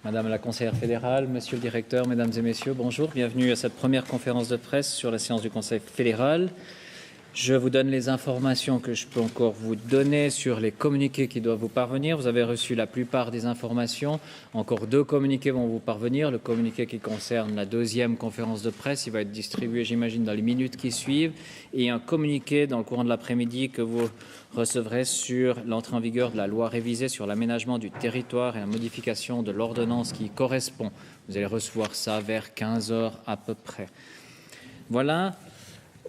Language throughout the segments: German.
Madame la conseillère fédérale, Monsieur le directeur, Mesdames et Messieurs, bonjour. Bienvenue à cette première conférence de presse sur la séance du Conseil fédéral. Je vous donne les informations que je peux encore vous donner sur les communiqués qui doivent vous parvenir. Vous avez reçu la plupart des informations. Encore 2 communiqués vont vous parvenir. Le communiqué qui concerne la 2e conférence de presse, il va être distribué, j'imagine, dans les minutes qui suivent. Et un communiqué dans le courant de l'après-midi que vous recevrez sur l'entrée en vigueur de la loi révisée sur l'aménagement du territoire et la modification de l'ordonnance qui correspond. Vous allez recevoir ça vers 15 h à peu près. Voilà.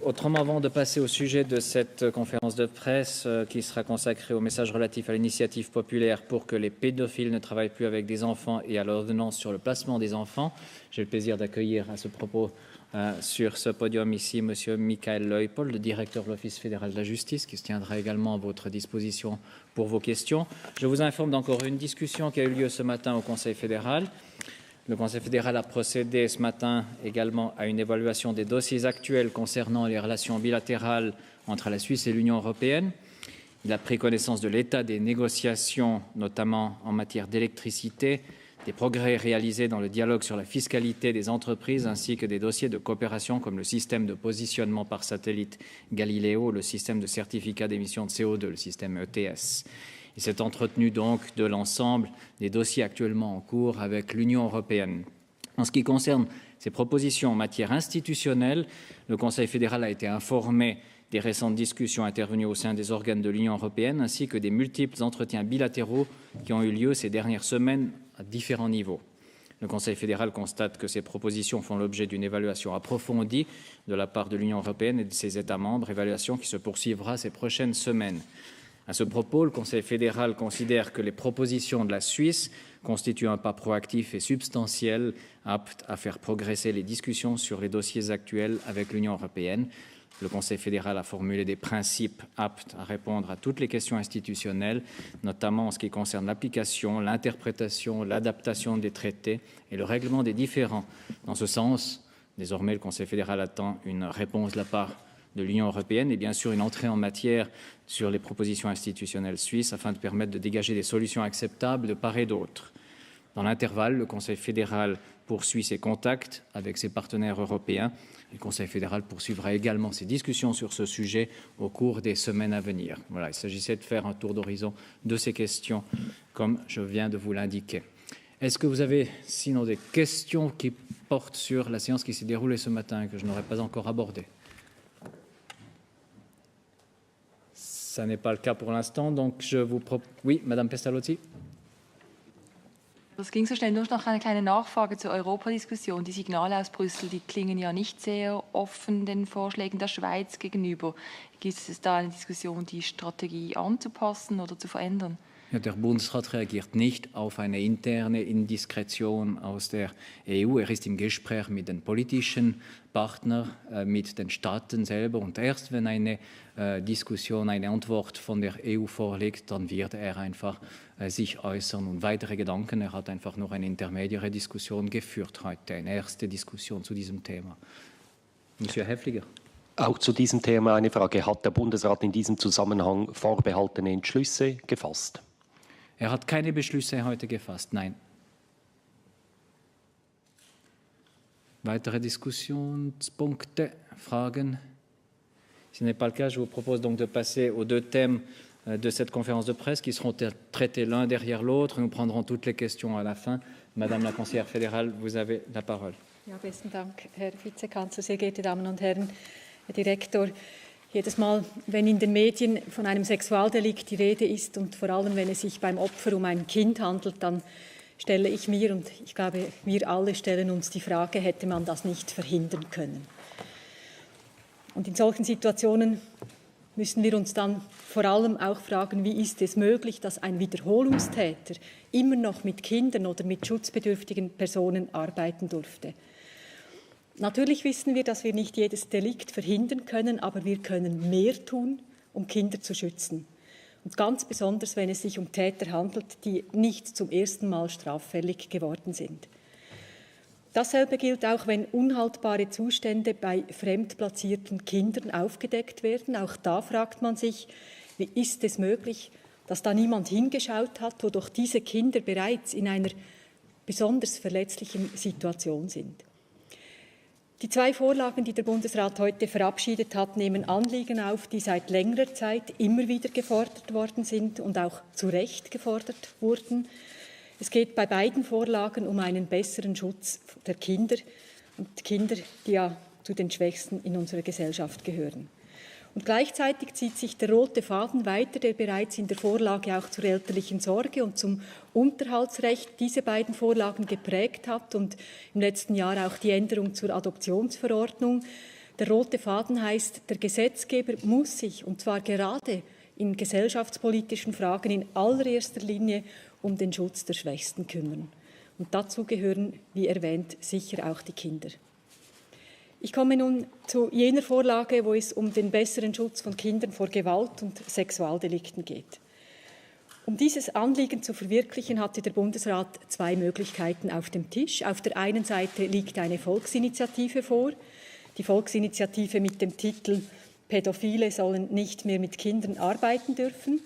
Autrement, avant de passer au sujet de cette conférence de presse qui sera consacrée au message relatif à l'initiative populaire pour que les pédophiles ne travaillent plus avec des enfants et à l'ordonnance sur le placement des enfants, j'ai le plaisir d'accueillir à ce propos sur ce podium ici M. Michael Leupold, le directeur de l'Office fédéral de la justice, qui se tiendra également à votre disposition pour vos questions. Je vous informe d'encore une discussion qui a eu lieu ce matin au Conseil fédéral. Le Conseil fédéral a procédé ce matin également à une évaluation des dossiers actuels concernant les relations bilatérales entre la Suisse et l'Union européenne. Il a pris connaissance de l'état des négociations, notamment en matière d'électricité, des progrès réalisés dans le dialogue sur la fiscalité des entreprises ainsi que des dossiers de coopération comme le système de positionnement par satellite Galileo, le système de certificat d'émission de CO2, le système ETS. Il s'est entretenu donc de l'ensemble des dossiers actuellement en cours avec l'Union européenne. En ce qui concerne ces propositions en matière institutionnelle, le Conseil fédéral a été informé des récentes discussions intervenues au sein des organes de l'Union européenne ainsi que des multiples entretiens bilatéraux qui ont eu lieu ces dernières semaines à différents niveaux. Le Conseil fédéral constate que ces propositions font l'objet d'une évaluation approfondie de la part de l'Union européenne et de ses États membres, évaluation qui se poursuivra ces prochaines semaines. À ce propos, le Conseil fédéral considère que les propositions de la Suisse constituent un pas proactif et substantiel apte à faire progresser les discussions sur les dossiers actuels avec l'Union européenne. Le Conseil fédéral a formulé des principes aptes à répondre à toutes les questions institutionnelles, notamment en ce qui concerne l'application, l'interprétation, l'adaptation des traités et le règlement des différends. Dans ce sens, désormais, le Conseil fédéral attend une réponse de la part de l'Union européenne et bien sûr une entrée en matière sur les propositions institutionnelles suisses afin de permettre de dégager des solutions acceptables de part et d'autre. Dans l'intervalle, le Conseil fédéral poursuit ses contacts avec ses partenaires européens. Le Conseil fédéral poursuivra également ses discussions sur ce sujet au cours des semaines à venir. Voilà, il s'agissait de faire un tour d'horizon de ces questions comme je viens de vous l'indiquer. Est-ce que vous avez sinon des questions qui portent sur la séance qui s'est déroulée ce matin et que je n'aurais pas encore abordée? Ce n'est pas le cas pour l'instant, donc je vous propose... Oui, Madame Pestalozzi. Das ging so schnell. Nur noch eine kleine Nachfrage zur Europadiskussion. Die Signale aus Brüssel, die klingen ja nicht sehr offen den Vorschlägen der Schweiz gegenüber. Gibt es da eine Diskussion, die Strategie anzupassen oder zu verändern? Ja, der Bundesrat reagiert nicht auf eine interne Indiskretion aus der EU. Er ist im Gespräch mit den politischen Partnern, mit den Staaten selber. Und erst wenn eine Diskussion, eine Antwort von der EU vorliegt, dann wird er einfach sich äußern und weitere Gedanken. Er hat einfach noch eine intermediäre Diskussion geführt heute, eine erste Diskussion zu diesem Thema. Monsieur Häfliger. Auch zu diesem Thema eine Frage. Hat der Bundesrat in diesem Zusammenhang vorbehaltene Entschlüsse gefasst? Er hat keine Beschlüsse heute gefasst, nein. Weitere Diskussionspunkte, Fragen? Si ce n'est pas le cas, je vous propose donc de passer aux 2 thèmes de cette conférence de presse qui seront traités l'un derrière l'autre. Nous prendrons toutes les questions à la fin. Madame la conseillère fédérale, vous avez la parole. Ja, besten Dank, Herr Vizekanzler, sehr geehrte Damen und Herren, Herr Direktor. Jedes Mal, wenn in den Medien von einem Sexualdelikt die Rede ist und vor allem, wenn es sich beim Opfer um ein Kind handelt, dann stelle ich mir, und ich glaube, wir alle stellen uns die Frage, hätte man das nicht verhindern können? Und in solchen Situationen müssen wir uns dann vor allem auch fragen, wie ist es möglich, dass ein Wiederholungstäter immer noch mit Kindern oder mit schutzbedürftigen Personen arbeiten durfte? Natürlich wissen wir, dass wir nicht jedes Delikt verhindern können, aber wir können mehr tun, um Kinder zu schützen. Und ganz besonders, wenn es sich um Täter handelt, die nicht zum ersten Mal straffällig geworden sind. Dasselbe gilt auch, wenn unhaltbare Zustände bei fremdplatzierten Kindern aufgedeckt werden. Auch da fragt man sich, wie ist es möglich, dass da niemand hingeschaut hat, wo doch diese Kinder bereits in einer besonders verletzlichen Situation sind. Die 2 Vorlagen, die der Bundesrat heute verabschiedet hat, nehmen Anliegen auf, die seit längerer Zeit immer wieder gefordert worden sind und auch zu Recht gefordert wurden. Es geht bei beiden Vorlagen um einen besseren Schutz der Kinder und Kinder, die ja zu den Schwächsten in unserer Gesellschaft gehören. Und gleichzeitig zieht sich der rote Faden weiter, der bereits in der Vorlage auch zur elterlichen Sorge und zum Unterhaltsrecht diese beiden Vorlagen geprägt hat und im letzten Jahr auch die Änderung zur Adoptionsverordnung. Der rote Faden heißt, der Gesetzgeber muss sich, und zwar gerade in gesellschaftspolitischen Fragen, in allererster Linie um den Schutz der Schwächsten kümmern. Und dazu gehören, wie erwähnt, sicher auch die Kinder. Ich komme nun zu jener Vorlage, wo es um den besseren Schutz von Kindern vor Gewalt und Sexualdelikten geht. Um dieses Anliegen zu verwirklichen, hatte der Bundesrat 2 Möglichkeiten auf dem Tisch. Auf der einen Seite liegt eine Volksinitiative vor, die Volksinitiative mit dem Titel „Pädophile sollen nicht mehr mit Kindern arbeiten dürfen“.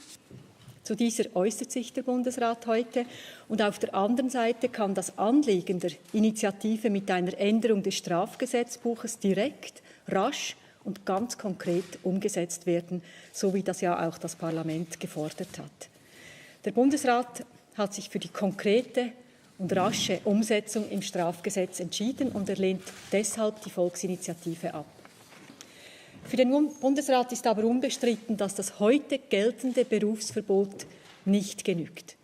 Zu dieser äußert sich der Bundesrat heute. Und auf der anderen Seite kann das Anliegen der Initiative mit einer Änderung des Strafgesetzbuches direkt, rasch und ganz konkret umgesetzt werden, so wie das ja auch das Parlament gefordert hat. Der Bundesrat hat sich für die konkrete und rasche Umsetzung im Strafgesetz entschieden und er lehnt deshalb die Volksinitiative ab. Für den Bundesrat ist aber unbestritten, dass das heute geltende Berufsverbot nicht genügt.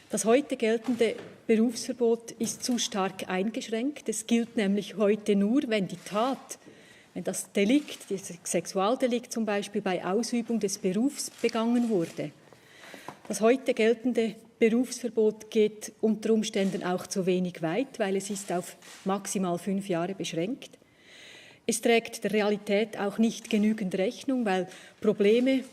Das heute geltende Berufsverbot ist zu stark eingeschränkt. Es gilt nämlich heute nur, wenn die Tat, wenn das Delikt, das Sexualdelikt zum Beispiel bei Ausübung des Berufs begangen wurde. Das heute geltende Berufsverbot geht unter Umständen auch zu wenig weit, weil es ist auf maximal 5 Jahre beschränkt. Es trägt der Realität auch nicht genügend Rechnung, weil Probleme,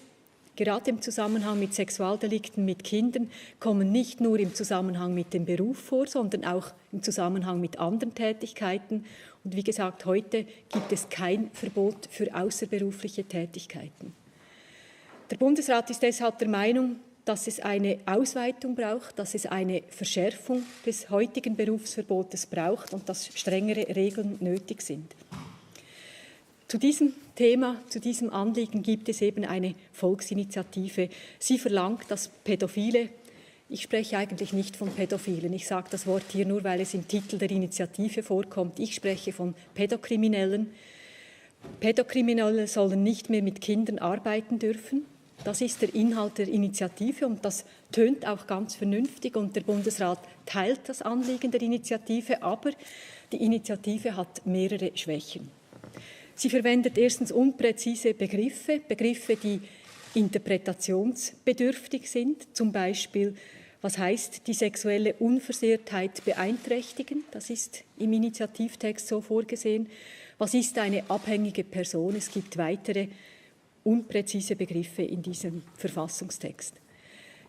gerade im Zusammenhang mit Sexualdelikten mit Kindern, kommen nicht nur im Zusammenhang mit dem Beruf vor, sondern auch im Zusammenhang mit anderen Tätigkeiten. Und wie gesagt, heute gibt es kein Verbot für außerberufliche Tätigkeiten. Der Bundesrat ist deshalb der Meinung, dass es eine Ausweitung braucht, dass es eine Verschärfung des heutigen Berufsverbotes braucht und dass strengere Regeln nötig sind. Zu diesem Thema, zu diesem Anliegen gibt es eben eine Volksinitiative. Sie verlangt, dass Pädophile, ich spreche eigentlich nicht von Pädophilen, ich sage das Wort hier nur, weil es im Titel der Initiative vorkommt, ich spreche von Pädokriminellen. Pädokriminelle sollen nicht mehr mit Kindern arbeiten dürfen. Das ist der Inhalt der Initiative und das tönt auch ganz vernünftig und der Bundesrat teilt das Anliegen der Initiative, aber die Initiative hat mehrere Schwächen. Sie verwendet erstens unpräzise Begriffe, die interpretationsbedürftig sind, zum Beispiel, was heißt die sexuelle Unversehrtheit beeinträchtigen, das ist im Initiativtext so vorgesehen, was ist eine abhängige Person, es gibt weitere unpräzise Begriffe in diesem Verfassungstext.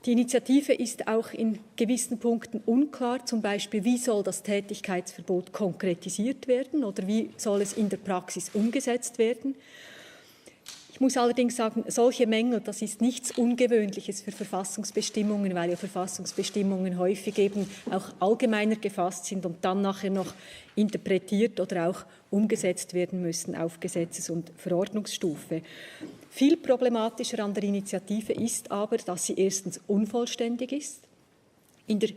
Die Initiative ist auch in gewissen Punkten unklar, zum Beispiel, wie soll das Tätigkeitsverbot konkretisiert werden oder wie soll es in der Praxis umgesetzt werden. Ich muss allerdings sagen, solche Mängel, das ist nichts Ungewöhnliches für Verfassungsbestimmungen, weil ja Verfassungsbestimmungen häufig eben auch allgemeiner gefasst sind und dann nachher noch interpretiert oder auch umgesetzt werden müssen auf Gesetzes- und Verordnungsstufe. Viel problematischer an der Initiative ist aber, dass sie erstens unvollständig ist. In der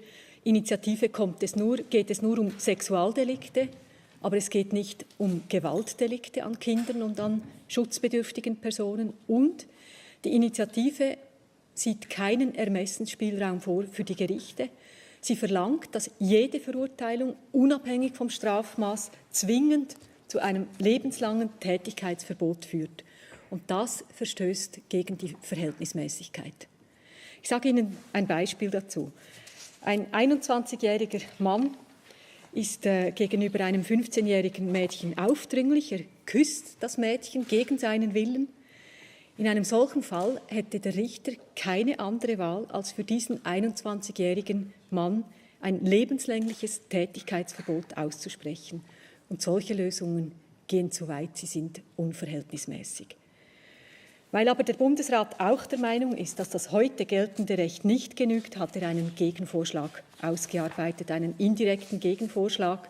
Initiative geht es nur um Sexualdelikte, aber es geht nicht um Gewaltdelikte an Kindern und an schutzbedürftigen Personen. Und die Initiative sieht keinen Ermessensspielraum vor für die Gerichte. Sie verlangt, dass jede Verurteilung unabhängig vom Strafmaß zwingend zu einem lebenslangen Tätigkeitsverbot führt. Und das verstößt gegen die Verhältnismäßigkeit. Ich sage Ihnen ein Beispiel dazu. Ein 21-jähriger Mann ist gegenüber einem 15-jährigen Mädchen aufdringlich. Er küsst das Mädchen gegen seinen Willen. In einem solchen Fall hätte der Richter keine andere Wahl, als für diesen 21-jährigen Mann ein lebenslängliches Tätigkeitsverbot auszusprechen. Und solche Lösungen gehen zu weit, sie sind unverhältnismäßig. Weil aber der Bundesrat auch der Meinung ist, dass das heute geltende Recht nicht genügt, hat er einen Gegenvorschlag ausgearbeitet, einen indirekten Gegenvorschlag.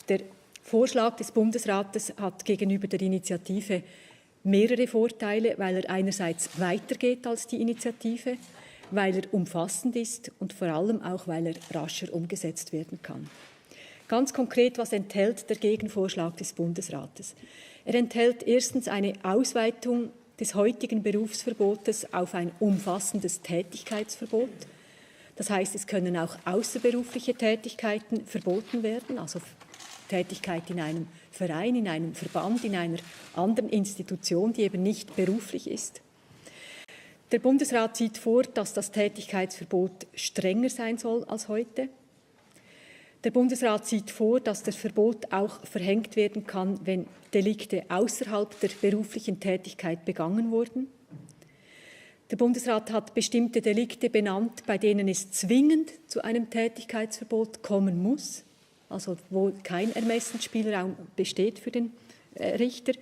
Der Vorschlag des Bundesrates hat gegenüber der Initiative mehrere Vorteile, weil er einerseits weitergeht als die Initiative, weil er umfassend ist und vor allem auch, weil er rascher umgesetzt werden kann. Ganz konkret, was enthält der Gegenvorschlag des Bundesrates? Er enthält erstens eine Ausweitung des heutigen Berufsverbotes auf ein umfassendes Tätigkeitsverbot. Das heißt, es können auch außerberufliche Tätigkeiten verboten werden, also Tätigkeit in einem Verein, in einem Verband, in einer anderen Institution, die eben nicht beruflich ist. Der Bundesrat sieht vor, dass das Tätigkeitsverbot strenger sein soll als heute. Der Bundesrat sieht vor, dass das Verbot auch verhängt werden kann, wenn Delikte außerhalb der beruflichen Tätigkeit begangen wurden. Der Bundesrat hat bestimmte Delikte benannt, bei denen es zwingend zu einem Tätigkeitsverbot kommen muss, also wo kein Ermessensspielraum besteht für den Richter.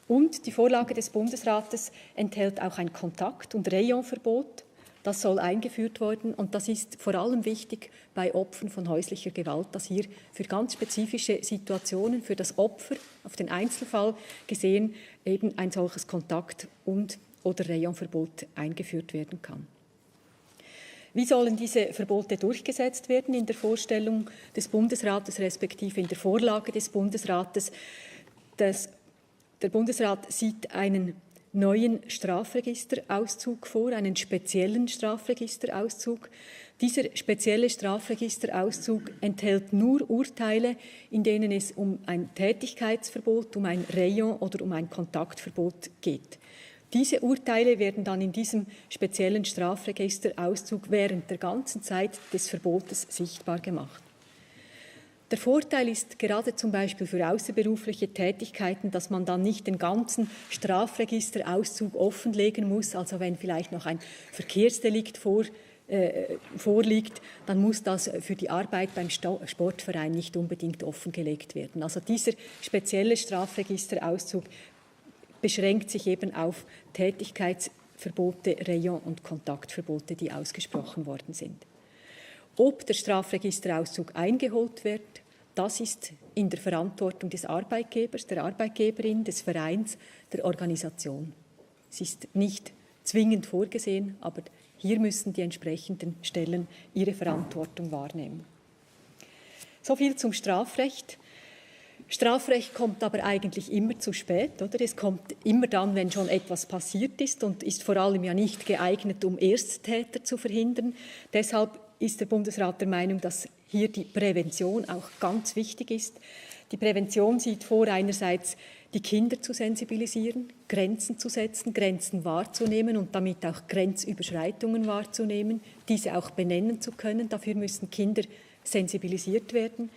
Und die Vorlage des Bundesrates enthält auch ein Kontakt- und Rayonverbot. Das soll eingeführt werden und das ist vor allem wichtig bei Opfern von häuslicher Gewalt, dass hier für ganz spezifische Situationen, für das Opfer, auf den Einzelfall gesehen, eben ein solches Kontakt- oder Rayonverbot eingeführt werden kann. Wie sollen diese Verbote durchgesetzt werden in der Vorstellung des Bundesrates, respektive in der Vorlage des Bundesrates? Der Bundesrat sieht einen neuen Strafregisterauszug vor, einen speziellen Strafregisterauszug. Dieser spezielle Strafregisterauszug enthält nur Urteile, in denen es um ein Tätigkeitsverbot, um ein Rayon oder um ein Kontaktverbot geht. Diese Urteile werden dann in diesem speziellen Strafregisterauszug während der ganzen Zeit des Verbotes sichtbar gemacht. Der Vorteil ist gerade zum Beispiel für außerberufliche Tätigkeiten, dass man dann nicht den ganzen Strafregisterauszug offenlegen muss. Also wenn vielleicht noch ein Verkehrsdelikt vorliegt, dann muss das für die Arbeit beim Sportverein nicht unbedingt offengelegt werden. Also dieser spezielle Strafregisterauszug beschränkt sich eben auf Tätigkeitsverbote, Rayon- und Kontaktverbote, die ausgesprochen worden sind. Ob der Strafregisterauszug eingeholt wird, das ist in der Verantwortung des Arbeitgebers, der Arbeitgeberin, des Vereins, der Organisation. Es ist nicht zwingend vorgesehen, aber hier müssen die entsprechenden Stellen ihre Verantwortung wahrnehmen. So viel zum Strafrecht. Strafrecht kommt aber eigentlich immer zu spät, oder? Es kommt immer dann, wenn schon etwas passiert ist und ist vor allem ja nicht geeignet, um Ersttäter zu verhindern. Deshalb ist der Bundesrat der Meinung, dass hier die Prävention auch ganz wichtig ist. Die Prävention sieht vor, einerseits die Kinder zu sensibilisieren, Grenzen zu setzen, Grenzen wahrzunehmen und damit auch Grenzüberschreitungen wahrzunehmen, diese auch benennen zu können. Dafür müssen Kinder sensibilisiert werden.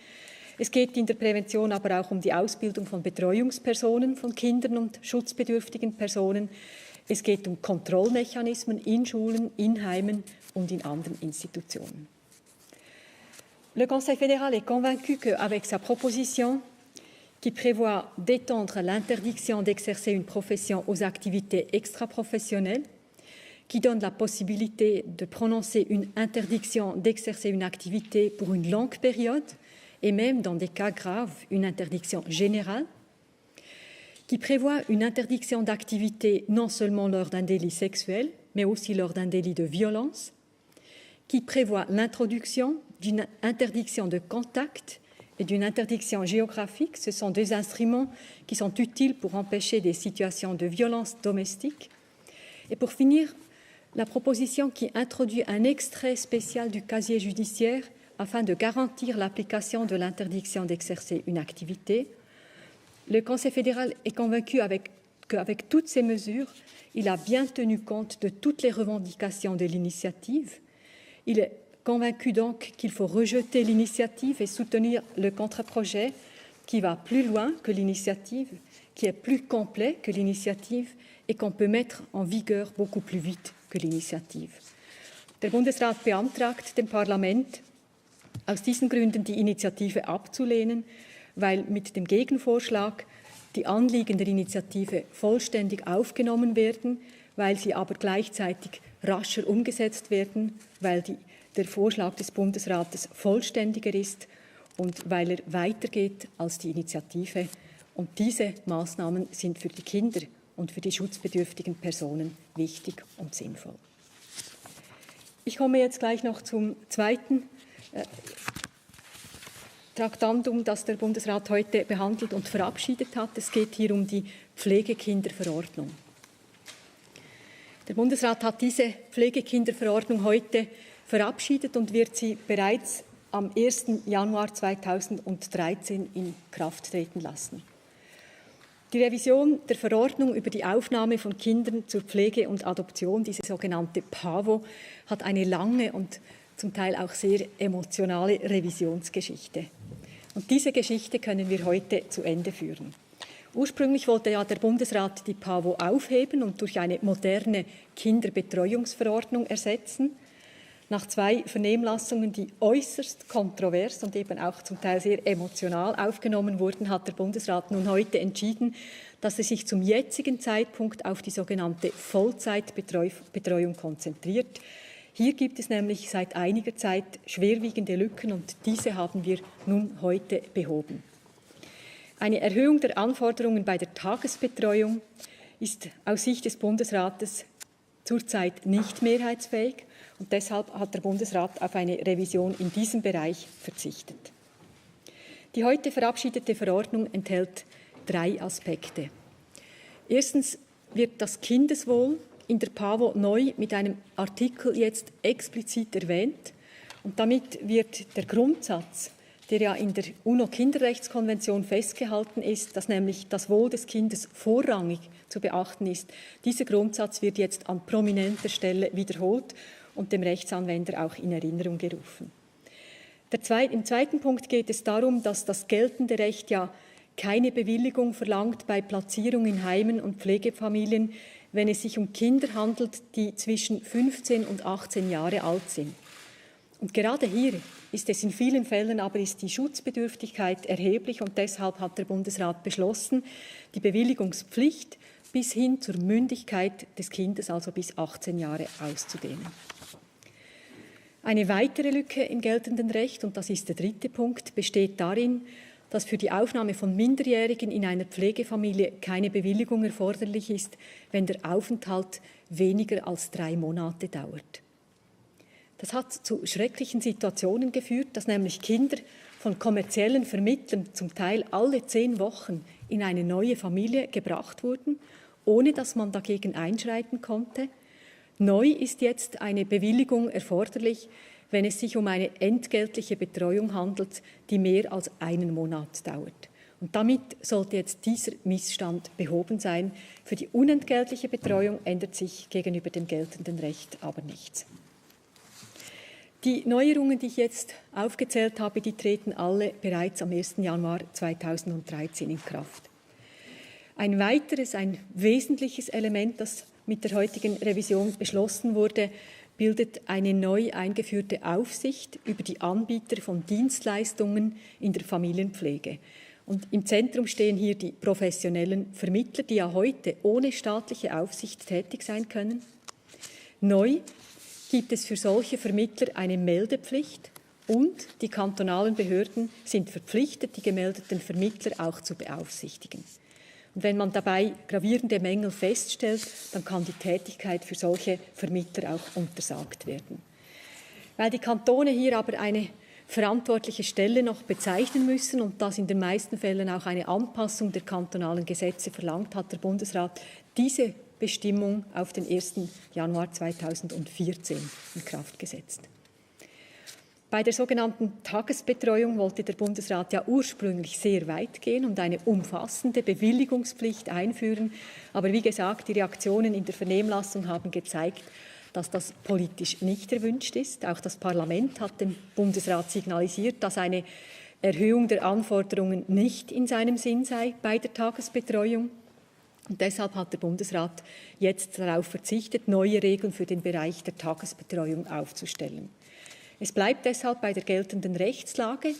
Es geht in der Prävention aber auch um die Ausbildung von Betreuungspersonen von Kindern und schutzbedürftigen Personen. Es geht um Kontrollmechanismen in Schulen, in Heimen und in anderen Institutionen. Le Conseil fédéral est convaincu qu'avec sa proposition qui prévoit d'étendre l'interdiction d'exercer une profession aux activités extra-professionnelles, qui donne la possibilité de prononcer une interdiction d'exercer une activité pour une longue période, et même dans des cas graves, une interdiction générale, qui prévoit une interdiction d'activité non seulement lors d'un délit sexuel, mais aussi lors d'un délit de violence, qui prévoit l'introduction d'une interdiction de contact et d'une interdiction géographique. Ce sont deux instruments qui sont utiles pour empêcher des situations de violence domestique. Et pour finir, la proposition qui introduit un extrait spécial du casier judiciaire afin de garantir l'application de l'interdiction d'exercer une activité. Le Conseil fédéral est convaincu qu'avec toutes ces mesures, il a bien tenu compte de toutes les revendications de l'initiative. Il est convaincu donc qu'il faut rejeter l'initiative et soutenir le contre-projet qui va plus loin que l'initiative, qui est plus complet que l'initiative et qu'on peut mettre en vigueur beaucoup plus vite que l'initiative. Der Bundesrat beantragt dem Parlament, aus diesen Gründen die Initiative abzulehnen, weil mit dem Gegenvorschlag die Anliegen der Initiative vollständig aufgenommen werden, weil sie aber gleichzeitig rascher umgesetzt werden, weil der Vorschlag des Bundesrates vollständiger ist und weil er weitergeht als die Initiative. Und diese Maßnahmen sind für die Kinder und für die schutzbedürftigen Personen wichtig und sinnvoll. Ich komme jetzt gleich noch zum zweiten Traktandum, das der Bundesrat heute behandelt und verabschiedet hat. Es geht hier um die Pflegekinderverordnung. Der Bundesrat hat diese Pflegekinderverordnung heute verabschiedet und wird sie bereits am 1. Januar 2013 in Kraft treten lassen. Die Revision der Verordnung über die Aufnahme von Kindern zur Pflege und Adoption, diese sogenannte PAVO, hat eine lange und zum Teil auch sehr emotionale Revisionsgeschichte. Und diese Geschichte können wir heute zu Ende führen. Ursprünglich wollte ja der Bundesrat die PAVO aufheben und durch eine moderne Kinderbetreuungsverordnung ersetzen. Nach 2 Vernehmlassungen, die äußerst kontrovers und eben auch zum Teil sehr emotional aufgenommen wurden, hat der Bundesrat nun heute entschieden, dass er sich zum jetzigen Zeitpunkt auf die sogenannte Vollzeitbetreuung konzentriert. Hier gibt es nämlich seit einiger Zeit schwerwiegende Lücken und diese haben wir nun heute behoben. Eine Erhöhung der Anforderungen bei der Tagesbetreuung ist aus Sicht des Bundesrates zurzeit nicht mehrheitsfähig und deshalb hat der Bundesrat auf eine Revision in diesem Bereich verzichtet. Die heute verabschiedete Verordnung enthält 3 Aspekte. Erstens wird das Kindeswohl in der PAVO neu mit einem Artikel jetzt explizit erwähnt und damit wird der Grundsatz, der ja in der UNO-Kinderrechtskonvention festgehalten ist, dass nämlich das Wohl des Kindes vorrangig zu beachten ist. Dieser Grundsatz wird jetzt an prominenter Stelle wiederholt und dem Rechtsanwender auch in Erinnerung gerufen. Im zweiten Punkt geht es darum, dass das geltende Recht ja keine Bewilligung verlangt bei Platzierung in Heimen und Pflegefamilien, wenn es sich um Kinder handelt, die zwischen 15 und 18 Jahre alt sind. Und gerade hier ist es in vielen Fällen aber ist die Schutzbedürftigkeit erheblich und deshalb hat der Bundesrat beschlossen, die Bewilligungspflicht bis hin zur Mündigkeit des Kindes, also bis 18 Jahre, auszudehnen. Eine weitere Lücke im geltenden Recht, und das ist der dritte Punkt, besteht darin, dass für die Aufnahme von Minderjährigen in einer Pflegefamilie keine Bewilligung erforderlich ist, wenn der Aufenthalt weniger als 3 Monate dauert. Das hat zu schrecklichen Situationen geführt, dass nämlich Kinder von kommerziellen Vermittlern zum Teil alle 10 Wochen in eine neue Familie gebracht wurden, ohne dass man dagegen einschreiten konnte. Neu ist jetzt eine Bewilligung erforderlich, wenn es sich um eine entgeltliche Betreuung handelt, die mehr als 1 Monat dauert. Und damit sollte jetzt dieser Missstand behoben sein. Für die unentgeltliche Betreuung ändert sich gegenüber dem geltenden Recht aber nichts. Die Neuerungen, die ich jetzt aufgezählt habe, die treten alle bereits am 1. Januar 2013 in Kraft. Ein weiteres, ein wesentliches Element, das mit der heutigen Revision beschlossen wurde, bildet eine neu eingeführte Aufsicht über die Anbieter von Dienstleistungen in der Familienpflege. Und im Zentrum stehen hier die professionellen Vermittler, die ja heute ohne staatliche Aufsicht tätig sein können. Neu gibt es für solche Vermittler eine Meldepflicht und die kantonalen Behörden sind verpflichtet, die gemeldeten Vermittler auch zu beaufsichtigen. Und wenn man dabei gravierende Mängel feststellt, dann kann die Tätigkeit für solche Vermittler auch untersagt werden. Weil die Kantone hier aber eine verantwortliche Stelle noch bezeichnen müssen und das in den meisten Fällen auch eine Anpassung der kantonalen Gesetze verlangt, hat der Bundesrat diese Bestimmung auf den 1. Januar 2014 in Kraft gesetzt. Bei der sogenannten Tagesbetreuung wollte der Bundesrat ja ursprünglich sehr weit gehen und eine umfassende Bewilligungspflicht einführen. Aber wie gesagt, die Reaktionen in der Vernehmlassung haben gezeigt, dass das politisch nicht erwünscht ist. Auch das Parlament hat dem Bundesrat signalisiert, dass eine Erhöhung der Anforderungen nicht in seinem Sinn sei bei der Tagesbetreuung. Und deshalb hat der Bundesrat jetzt darauf verzichtet, neue Regeln für den Bereich der Tagesbetreuung aufzustellen. Es bleibt deshalb bei der geltenden Rechtslage.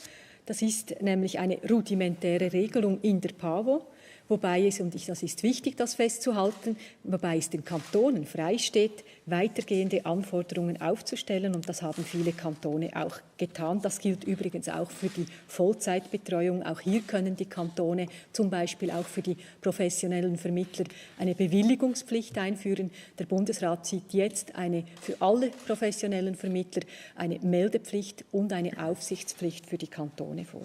Das ist nämlich eine rudimentäre Regelung in der PAVO, wobei es, und das ist wichtig, das festzuhalten, wobei es den Kantonen freisteht, weitergehende Anforderungen aufzustellen, und das haben viele Kantone auch getan. Das gilt übrigens auch für die Vollzeitbetreuung. Auch hier können die Kantone zum Beispiel auch für die professionellen Vermittler eine Bewilligungspflicht einführen. Der Bundesrat sieht jetzt für alle professionellen Vermittler eine Meldepflicht und eine Aufsichtspflicht für die Kantone vor.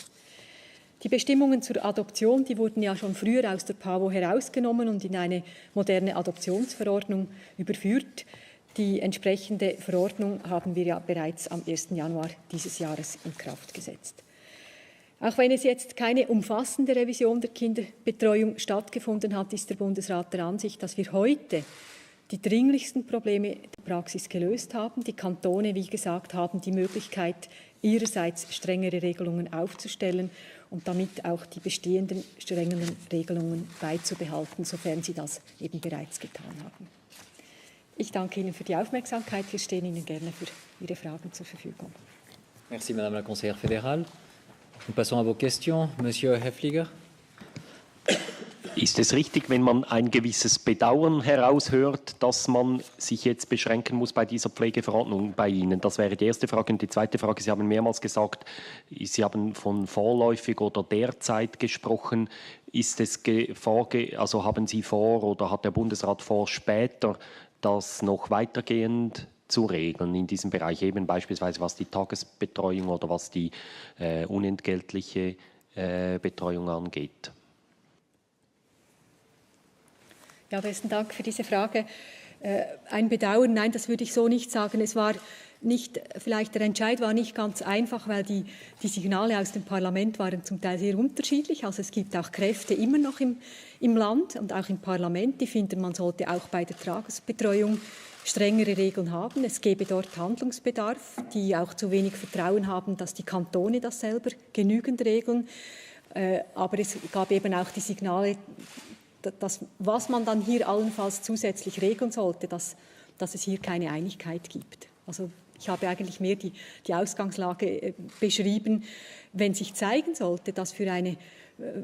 Die Bestimmungen zur Adoption, die wurden ja schon früher aus der PAVO herausgenommen und in eine moderne Adoptionsverordnung überführt. Die entsprechende Verordnung haben wir ja bereits am 1. Januar dieses Jahres in Kraft gesetzt. Auch wenn es jetzt keine umfassende Revision der Kinderbetreuung stattgefunden hat, ist der Bundesrat der Ansicht, dass wir heute die dringlichsten Probleme der Praxis gelöst haben. Die Kantone, wie gesagt, haben die Möglichkeit, ihrerseits strengere Regelungen aufzustellen und damit auch die bestehenden strengeren Regelungen beizubehalten, sofern sie das eben bereits getan haben. Ich danke Ihnen für die Aufmerksamkeit. Wir stehen Ihnen gerne für Ihre Fragen zur Verfügung. Merci, Madame la Conseillère fédérale. Nous passons à vos questions. Monsieur Häfliger. Ist es richtig, wenn man ein gewisses Bedauern heraushört, dass man sich jetzt beschränken muss bei dieser Pflegeverordnung bei Ihnen? Das wäre die erste Frage. Und die zweite Frage, Sie haben mehrmals gesagt, Sie haben von vorläufig oder derzeit gesprochen. Ist es also haben Sie vor oder hat der Bundesrat vor, später das noch weitergehend zu regeln in diesem Bereich, eben beispielsweise was die Tagesbetreuung oder was die unentgeltliche Betreuung angeht? Ja, besten Dank für diese Frage. Ein Bedauern, nein, das würde ich so nicht sagen. Es war nicht, vielleicht der Entscheid war nicht ganz einfach, weil die Signale aus dem Parlament waren zum Teil sehr unterschiedlich. Also es gibt auch Kräfte immer noch im Land und auch im Parlament, die finden, man sollte auch bei der Tagesbetreuung strengere Regeln haben. Es gäbe dort Handlungsbedarf, die auch zu wenig Vertrauen haben, dass die Kantone das selber genügend regeln. Aber es gab eben auch die Signale, was man dann hier allenfalls zusätzlich regeln sollte, dass es hier keine Einigkeit gibt. Also ich habe eigentlich mehr die Ausgangslage beschrieben. Wenn sich zeigen sollte, dass für eine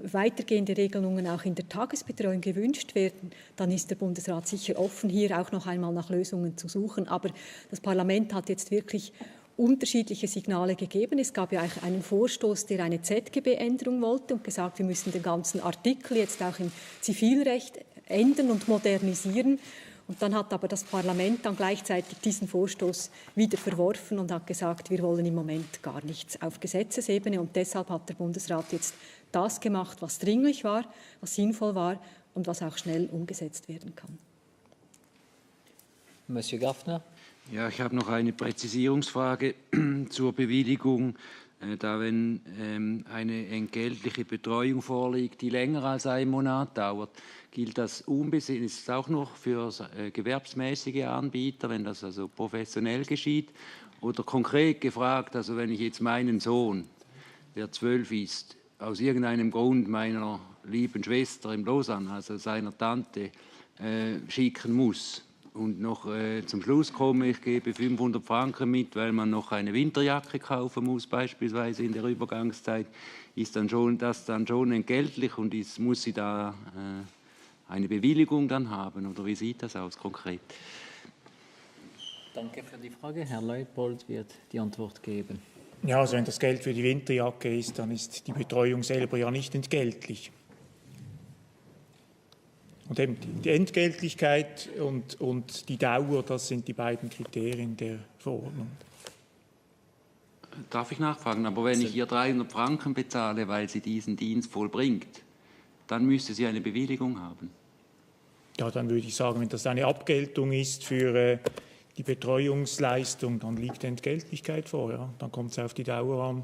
weitergehende Regelungen auch in der Tagesbetreuung gewünscht werden, dann ist der Bundesrat sicher offen, hier auch noch einmal nach Lösungen zu suchen. Aber das Parlament hat jetzt wirklich unterschiedliche Signale gegeben. Es gab ja auch einen Vorstoß, der eine ZGB-Änderung wollte und gesagt, wir müssen den ganzen Artikel jetzt auch im Zivilrecht ändern und modernisieren. Und dann hat aber das Parlament dann gleichzeitig diesen Vorstoß wieder verworfen und hat gesagt, wir wollen im Moment gar nichts auf Gesetzesebene. Und deshalb hat der Bundesrat jetzt das gemacht, was dringlich war, was sinnvoll war und was auch schnell umgesetzt werden kann. Monsieur Gaffner. Ja, ich habe noch eine Präzisierungsfrage zur Bewilligung. Da wenn eine entgeltliche Betreuung vorliegt, die länger als einen Monat dauert, gilt das unbesehen, ist es auch noch für gewerbsmäßige Anbieter, wenn das also professionell geschieht? Oder konkret gefragt, also wenn ich jetzt meinen Sohn, der 12 ist, aus irgendeinem Grund meiner lieben Schwester in Lausanne, also seiner Tante, schicken muss, und noch zum Schluss komme, ich gebe 500 Franken mit, weil man noch eine Winterjacke kaufen muss, beispielsweise in der Übergangszeit, ist das dann schon entgeltlich und muss sie da eine Bewilligung dann haben? Oder wie sieht das aus konkret? Danke für die Frage. Herr Leupold wird die Antwort geben. Ja, also wenn das Geld für die Winterjacke ist, dann ist die Betreuung selber ja nicht entgeltlich. Und eben die Entgeltlichkeit und die Dauer, das sind die beiden Kriterien der Verordnung. Darf ich nachfragen? Aber wenn ich ihr 300 Franken bezahle, weil sie diesen Dienst vollbringt, dann müsste sie eine Bewilligung haben. Ja, dann würde ich sagen, wenn das eine Abgeltung ist für die Betreuungsleistung, dann liegt Entgeltlichkeit vor. Ja? Dann kommt es auf die Dauer an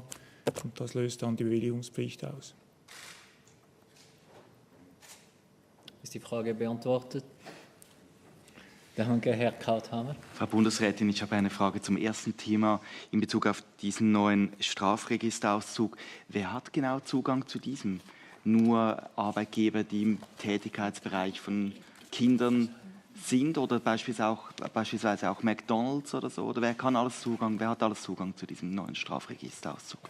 und das löst dann die Bewilligungspflicht aus. Ist die Frage beantwortet? Danke, Herr Krauthammer. Frau Bundesrätin, ich habe eine Frage zum ersten Thema in Bezug auf diesen neuen Strafregisterauszug. Wer hat genau Zugang zu diesem? Nur Arbeitgeber, die im Tätigkeitsbereich von Kindern sind oder beispielsweise auch McDonald's oder so? Oder wer hat alles Zugang zu diesem neuen Strafregisterauszug?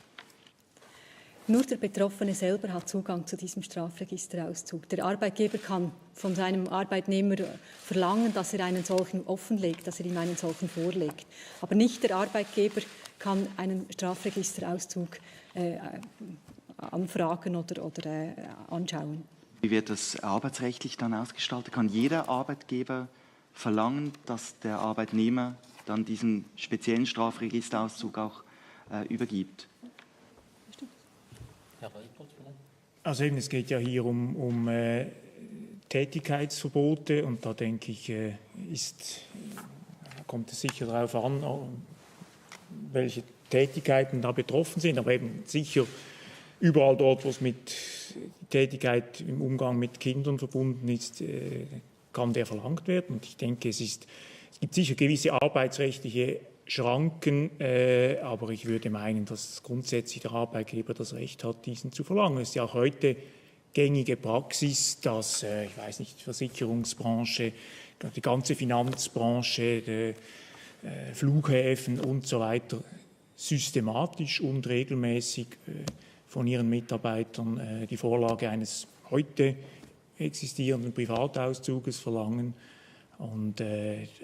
Nur der Betroffene selber hat Zugang zu diesem Strafregisterauszug. Der Arbeitgeber kann von seinem Arbeitnehmer verlangen, dass er einen solchen offenlegt, dass er ihm einen solchen vorlegt. Aber nicht der Arbeitgeber kann einen Strafregisterauszug anfragen oder anschauen. Wie wird das arbeitsrechtlich dann ausgestaltet? Kann jeder Arbeitgeber verlangen, dass der Arbeitnehmer dann diesen speziellen Strafregisterauszug auch übergibt? Also eben, es geht ja hier um Tätigkeitsverbote und da denke ich, kommt es sicher darauf an, welche Tätigkeiten da betroffen sind, aber eben sicher überall dort, wo es mit Tätigkeit im Umgang mit Kindern verbunden ist, kann der verlangt werden. Und ich denke, es gibt sicher gewisse arbeitsrechtliche Schranken, aber ich würde meinen, dass grundsätzlich der Arbeitgeber das Recht hat, diesen zu verlangen. Es ist ja auch heute gängige Praxis, dass, ich weiß nicht, die Versicherungsbranche, die ganze Finanzbranche, die Flughäfen und so weiter systematisch und regelmäßig von ihren Mitarbeitern die Vorlage eines heute existierenden Privatauszuges verlangen. Und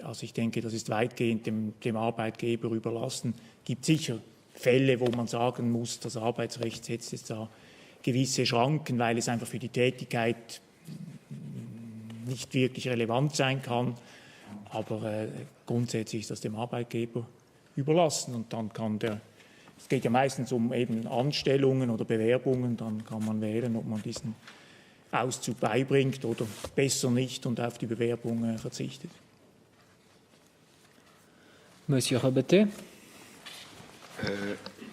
also ich denke, das ist weitgehend dem Arbeitgeber überlassen. Es gibt sicher Fälle, wo man sagen muss, das Arbeitsrecht setzt jetzt da gewisse Schranken, weil es einfach für die Tätigkeit nicht wirklich relevant sein kann. Aber grundsätzlich ist das dem Arbeitgeber überlassen. Und dann es geht ja meistens um eben Anstellungen oder Bewerbungen, dann kann man wählen, ob man diesen Auszug beibringt oder besser nicht und auf die Bewerbung verzichtet. Monsieur Rabaté.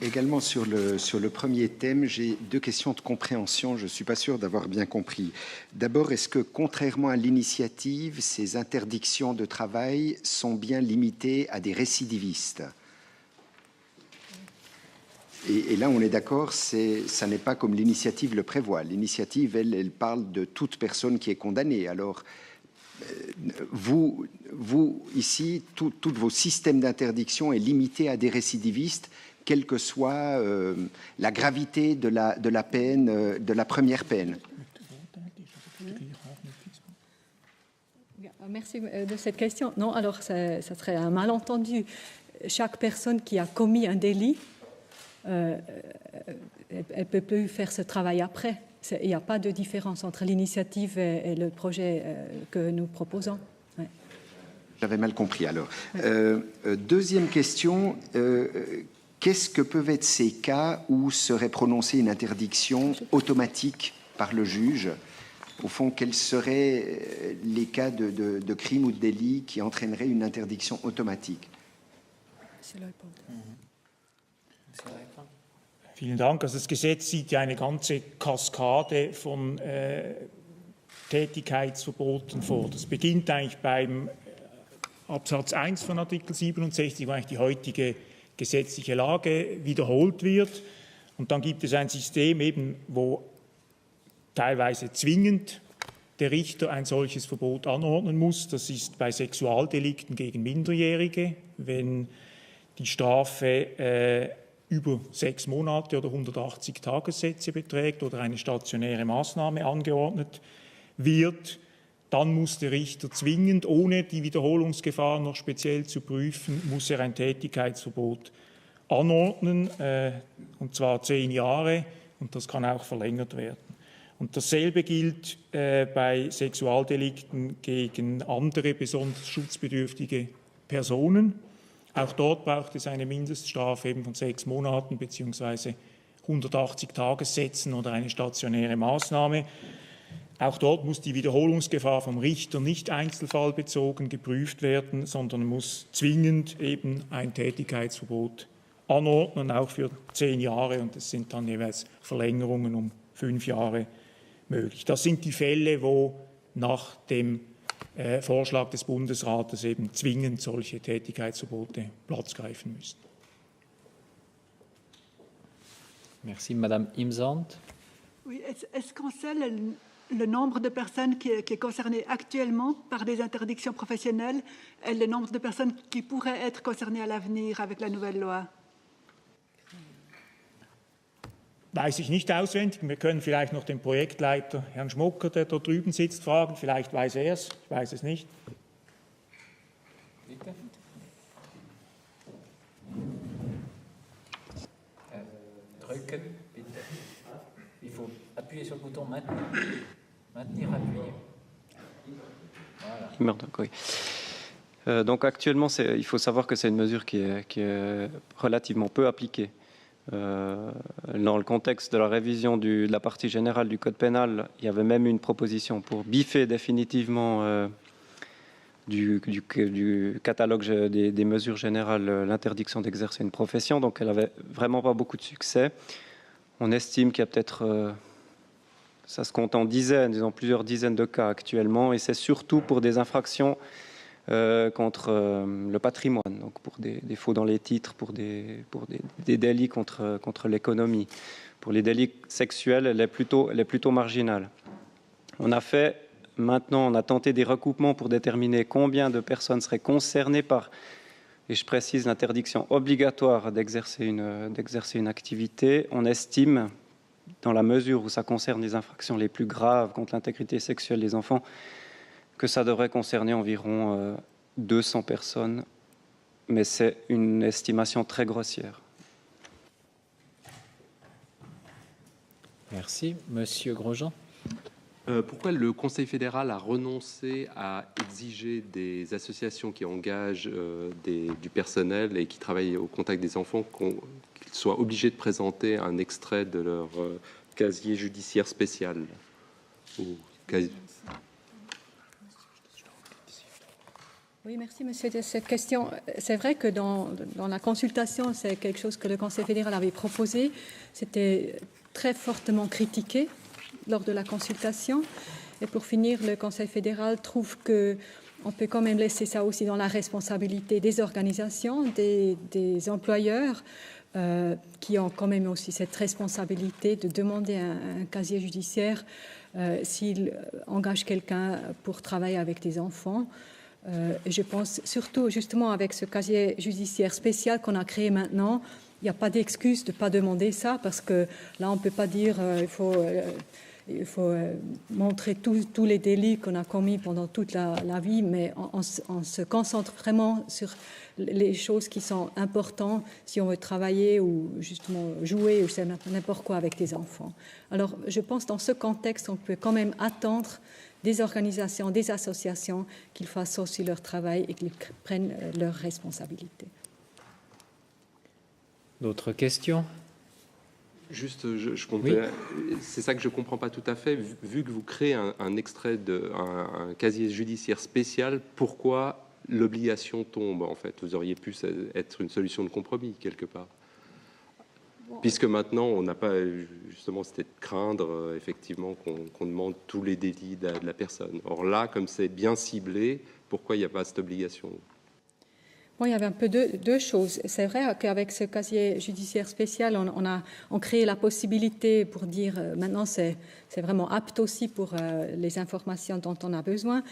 Également sur le premier thème, j'ai deux questions de compréhension. Je ne suis pas sûr d'avoir bien compris. D'abord, est-ce que, contrairement à l'initiative, ces interdictions de travail sont bien limitées à des récidivistes ? Et là, on est d'accord, ça n'est pas comme l'initiative le prévoit. L'initiative, elle parle de toute personne qui est condamnée. Alors, vous ici, tous vos systèmes d'interdiction est limité à des récidivistes, quelle que soit la gravité de la peine, de la première peine. Merci de cette question. Non, alors ça serait un malentendu. Chaque personne qui a commis un délit, elle ne peut plus faire ce travail après. Il n'y a pas de différence entre l'initiative et le projet que nous proposons. Ouais. J'avais mal compris alors. Deuxième question, qu'est-ce que peuvent être ces cas où serait prononcée une interdiction automatique par le juge ? Au fond, quels seraient les cas de crime ou de délit qui entraîneraient une interdiction automatique ? Vielen Dank. Also das Gesetz sieht ja eine ganze Kaskade von Tätigkeitsverboten vor. Das beginnt eigentlich beim Absatz 1 von Artikel 67, wo eigentlich die heutige gesetzliche Lage wiederholt wird. Und dann gibt es ein System, eben, wo teilweise zwingend der Richter ein solches Verbot anordnen muss. Das ist bei Sexualdelikten gegen Minderjährige, wenn die Strafe über 6 Monate oder 180 Tagessätze beträgt oder eine stationäre Maßnahme angeordnet wird, dann muss der Richter zwingend, ohne die Wiederholungsgefahr noch speziell zu prüfen, muss er ein Tätigkeitsverbot anordnen, und zwar 10 Jahre, und das kann auch verlängert werden. Und dasselbe gilt bei Sexualdelikten gegen andere besonders schutzbedürftige Personen. Auch dort braucht es eine Mindeststrafe eben von 6 Monaten bzw. 180 Tagessätzen oder eine stationäre Maßnahme. Auch dort muss die Wiederholungsgefahr vom Richter nicht einzelfallbezogen geprüft werden, sondern muss zwingend eben ein Tätigkeitsverbot anordnen, auch für 10 Jahre. Und es sind dann jeweils Verlängerungen um 5 Jahre möglich. Das sind die Fälle, wo nach dem Vorschlag des Bundesrates eben zwingend solche Tätigkeitsverbote Platz greifen müssen. Merci, Madame Imsand. Oui, est-ce qu'on sait le nombre de personnes qui est concerné actuellement par des interdictions professionnelles et le nombre de personnes qui pourraient être concernées à l'avenir avec la nouvelle loi? weiß ich nicht auswendig. Wir können vielleicht noch den Projektleiter, Herrn Schmucker, der dort drüben sitzt, fragen. Vielleicht weiß er es, ich weiß es nicht. Bitte. Drücken, bitte. Il faut appuyer sur le bouton maintenir. Maintenir, appuyer. Voilà. Oui. Donc actuellement, il faut savoir que c'est une mesure qui est relativement peu appliquée. Dans le contexte de la révision de la partie générale du Code pénal, il y avait même une proposition pour biffer définitivement du catalogue des mesures générales l'interdiction d'exercer une profession. Donc elle n'avait vraiment pas beaucoup de succès. On estime qu'il y a peut-être, ça se compte en dizaines, disons plusieurs dizaines de cas actuellement, et c'est surtout pour des infractions contre le patrimoine, donc pour des faux dans les titres, pour des délits contre l'économie. Pour les délits sexuels, elle est plutôt marginale. Maintenant, on a tenté des recoupements pour déterminer combien de personnes seraient concernées par, et je précise, l'interdiction obligatoire d'exercer une activité. On estime, dans la mesure où ça concerne les infractions les plus graves contre l'intégrité sexuelle des enfants, que ça devrait concerner environ 200 personnes, mais c'est une estimation très grossière. Merci. Monsieur Grosjean. Pourquoi le Conseil fédéral a renoncé à exiger des associations qui engagent du personnel et qui travaillent au contact des enfants qu'ils soient obligés de présenter un extrait de leur casier judiciaire spécial Oui, merci, monsieur, de cette question. C'est vrai que dans la consultation, c'est quelque chose que le Conseil fédéral avait proposé. C'était très fortement critiqué lors de la consultation. Et pour finir, le Conseil fédéral trouve qu'on peut quand même laisser ça aussi dans la responsabilité des organisations, des employeurs, qui ont quand même aussi cette responsabilité de demander un casier judiciaire s'ils engagent quelqu'un pour travailler avec des enfants. Je pense surtout justement avec ce casier judiciaire spécial qu'on a créé maintenant, il n'y a pas d'excuse de ne pas demander ça, parce que là on ne peut pas dire il faut montrer tous les délits qu'on a commis pendant toute la vie, mais on se concentre vraiment sur les choses qui sont importantes si on veut travailler ou justement jouer ou n'importe quoi avec des enfants. Alors je pense dans ce contexte on peut quand même attendre des organisations, des associations, qu'ils fassent aussi leur travail et qu'ils prennent leurs responsabilités. D'autres questions? Juste, je comprends. Oui. C'est ça que je ne comprends pas tout à fait. Vu que vous créez un extrait un casier judiciaire spécial, pourquoi l'obligation tombe en fait? Vous auriez pu être une solution de compromis quelque part. Puisque maintenant, on n'a pas, justement, c'était de craindre, effectivement, qu'on demande tous les délits de la personne. Or là, comme c'est bien ciblé, pourquoi il n'y a pas cette obligation? Bon, il y avait un peu deux choses. C'est vrai qu'avec ce casier judiciaire spécial, on crée la possibilité pour dire maintenant c'est vraiment apte aussi pour les informations dont on a besoin.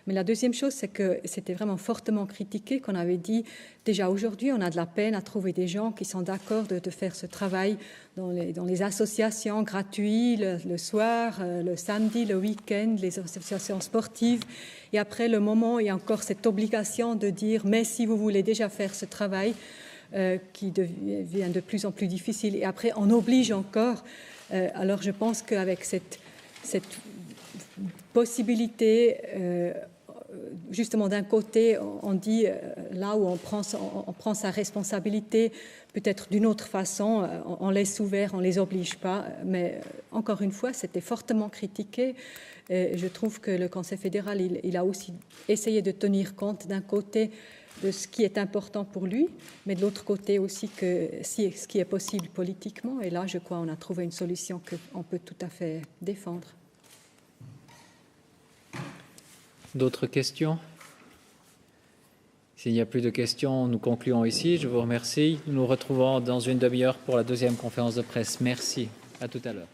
Mais la deuxième chose, c'est que c'était vraiment fortement critiqué, qu'on avait dit déjà aujourd'hui, on a de la peine à trouver des gens qui sont d'accord de faire ce travail dans les associations gratuites, le soir, le samedi, le week-end, les associations sportives. Et après, le moment, il y a encore cette obligation de dire « mais si vous voulez déjà faire ce travail qui devient de plus en plus difficile ». Et après, on oblige encore. Alors, je pense qu'avec cette possibilité, justement, d'un côté, on dit là où on prend sa responsabilité, peut-être d'une autre façon, on laisse ouvert, on ne les oblige pas. Mais encore une fois, c'était fortement critiqué. Et je trouve que le Conseil fédéral, il a aussi essayé de tenir compte d'un côté de ce qui est important pour lui, mais de l'autre côté aussi que ce qui est possible politiquement. Et là, je crois qu'on a trouvé une solution qu'on peut tout à fait défendre. D'autres questions? S'il n'y a plus de questions, nous concluons ici. Je vous remercie. Nous nous retrouvons dans une demi-heure pour la deuxième conférence de presse. Merci. À tout à l'heure.